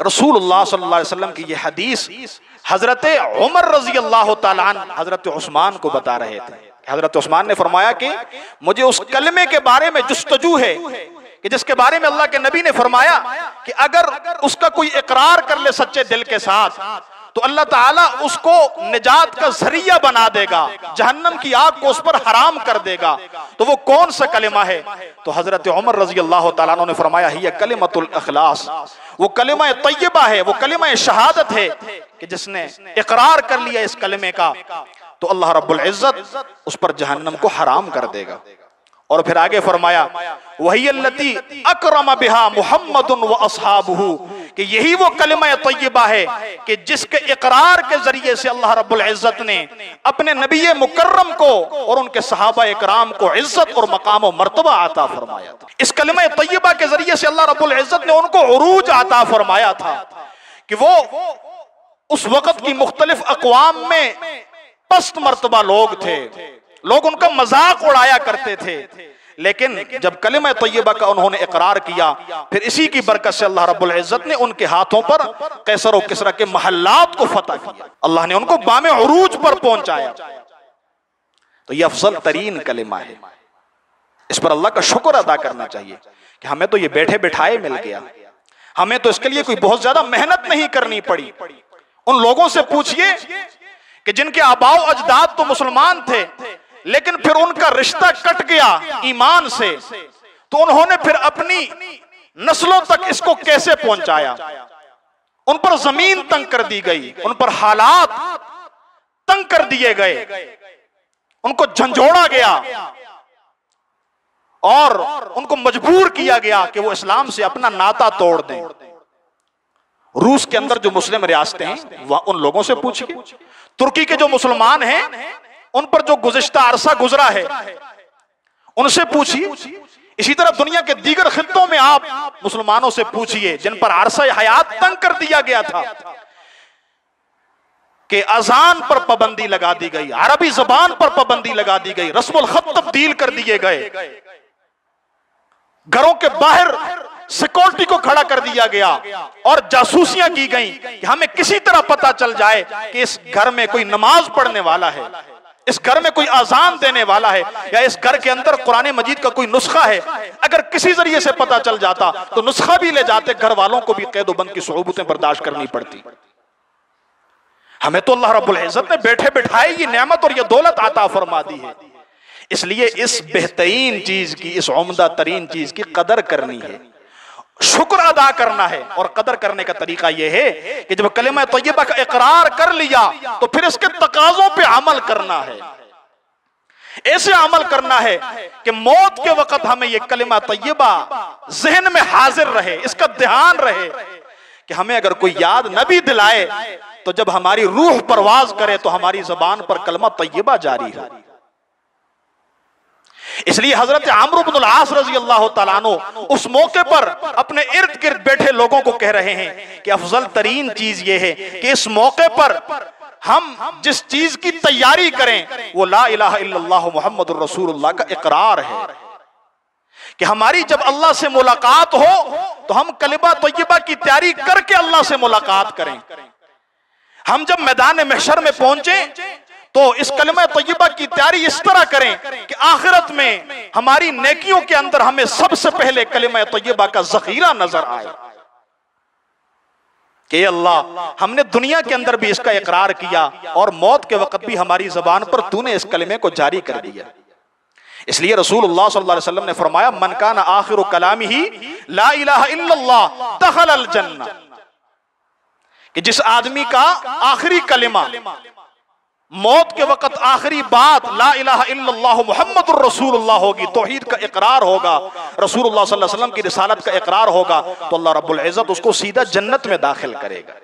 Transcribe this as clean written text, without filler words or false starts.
रसूलुल्लाह सल्लल्लाहु अलैहि वसल्लम की ये हदीस हजरत उमर रजी अल्लाह तआला अन्हु हजरत उस्मान को बता रहे थे। हजरत उस्मान ने फरमाया कि मुझे उस कलमे के बारे में जुस्तजू है कि जिसके बारे में अल्लाह के नबी ने फरमाया कि अगर उसका कोई इकरार कर ले सच्चे दिल के साथ तो अल्लाह ताला उसको निजात का जरिया बना देगा, जहन्नम की आग को उस पर हराम कर देगा। तो वो कौन सा कलिमा है? तो हजरत उमर रजी अल्लाह तआला अन्हु ने फरमाया हिय कलिमतुल इखलास, वो कलिमा तय्यबा है, वो कलिमा शहादत है कि जिसने इकरार कर लिया इस कलिमे का तो अल्लाह रब्बुल इज्जत उस पर जहन्नम को हराम कर देगा। और फिर आगे फरमाया वही अल्लती अकरम बिहा मुहम्मदुन व अस्हाबुहु, कि यही वो कलिमा तय्यबा है कि जिसके इकरार के जरिए से अल्लाह रब्बुल इज्जत ने अपने नबी मुकर्रम को और उनके सहाबा इकराम को इज्जत और मकाम और मर्तबा अता फरमाया था। इस कलिमा तय्यबा के जरिए से अल्लाह रब्बुल इज्जत ने उनको उरूज अता फरमाया था कि वो उस वक्त की मुख्तलिफ अक़वाम में पस्त मर्तबा लोग थे, लोग उनका मजाक उड़ाया करते थे, लेकिन जब कलिमा तय्यबा का उन्होंने इकरार किया फिर इसी की बरकत से अल्लाह रब्बुल इज्जत ने उनके हाथों पर कैसर और किसरा के महल्लात को फतह किया, अल्लाह ने उनको बामे उरूज पर पहुंचाया। तो यह अफजल तरीन कलिमा है, इस पर अल्लाह का शुक्र अदा करना चाहिए कि हमें तो ये बैठे बिठाए मिल गया, हमें तो इसके लिए कोई बहुत ज्यादा मेहनत नहीं करनी पड़ी। उन लोगों से पूछिए कि जिनके आबाओ अजदाद तो मुसलमान थे लेकिन फिर उनका रिश्ता कट गया ईमान से, तो उन्होंने फिर अपनी नस्लों तक इसको कैसे पहुंचाया। उन पर जमीन तंग कर दी गई, उन पर हालात तंग कर दिए गए, उनको झंझोड़ा गया और उनको मजबूर किया गया कि वो इस्लाम से अपना नाता तोड़ दें। रूस के अंदर जो मुस्लिम रियासतें हैं वह उन लोगों से पूछिए, तुर्की के जो मुसलमान हैं उन पर जो गुज़िश्ता अरसा गुजरा है उनसे पूछिए, इसी तरह दुनिया के दीगर खित्तों में आप मुसलमानों से पूछिए जिन पर अरसा हयात तंग कर दिया गया था कि अजान पर पाबंदी लगा दी गई, अरबी जबान पर पाबंदी लगा दी गई, रस्मुल खत तब्दील कर दिए गए, घरों के बाहर सिक्योरिटी को खड़ा कर दिया गया और जासूसियां की गई कि हमें किसी तरह पता चल जाए कि इस घर में कोई नमाज पढ़ने वाला है, इस घर में कोई आजान देने वाला है, या इस घर के अंदर कुरान मजीद का कोई नुस्खा है। अगर किसी जरिए से पता चल जाता तो नुस्खा भी ले जाते, घर वालों को भी कैद बंद की सुऊबतें बर्दाश्त करनी पड़ती। हमें तो अल्लाह रब्बुल इज्जत ने बैठे बिठाए ये नेमत और ये दौलत अता फरमा दी है, इसलिए इस बेहतरीन चीज की, इस उम्दा तरीन चीज की कदर करनी है, शुक्र अदा करना है। और कदर करने का तरीका यह है कि जब कलिमा तय्यबा का इकरार कर लिया तो फिर इसके तकाजों पे अमल करना है। ऐसे अमल करना है कि मौत के वक्त हमें यह कलिमा तय्यबा जहन में हाजिर रहे, इसका ध्यान रहे कि हमें अगर कोई याद न भी दिलाए तो जब हमारी रूह परवाज करे तो हमारी जबान पर कलिमा तय्यबा जारी हो। इसलिए हजरत अम्र इब्नुल आस रजी अल्लाह तआला अन्हु उस मौके पर अपने इर्द गिर्द बैठे लोगों को कह रहे हैं कि अफजल तरीन चीज यह है कि इस मौके पर हम जिस चीज की तैयारी करें वो ला इलाहा इल्लल्लाह मुहम्मदुर रसूलुल्लाह का इकरार है कि हमारी जब अल्लाह से मुलाकात हो तो हम कलिमा तय्यबा की तैयारी करके अल्लाह से मुलाकात करें। हम जब मैदान महशर में पहुंचे तो इस कलिमा तय्यबा की तैयारी इस तरह करें कि आखिरत में हमारी नेकियों के अंदर हमें सबसे पहले कलिमा तय्यबा का जखीरा नजर आए कि अल्लाह हमने दुनिया के अंदर भी इसका इकरार किया और मौत के वक्त भी हमारी जबान पर तूने इस कलिमे को जारी कर दिया। इसलिए रसूलुल्लाह सल्लल्लाहु अलैहि वसल्लम ने फरमाया मन काना आखिरु कलामिही ला इलाहा इल्लल्लाह दखलल जन्नह, कि जिस आदमी का आखिरी कलिमा मौत के वक्त आखिरी बात ला इलाहा इल्लल्लाह मुहम्मदुर रसूलुल्लाह होगी, तौहीद का इकरार होगा, रसूलुल्लाह सल्लल्लाहु अलैहि वसल्लम की रिसालत का इकरार होगा, तो अल्लाह रब्बुल इज्जत उसको सीधा जन्नत में दाखिल करेगा।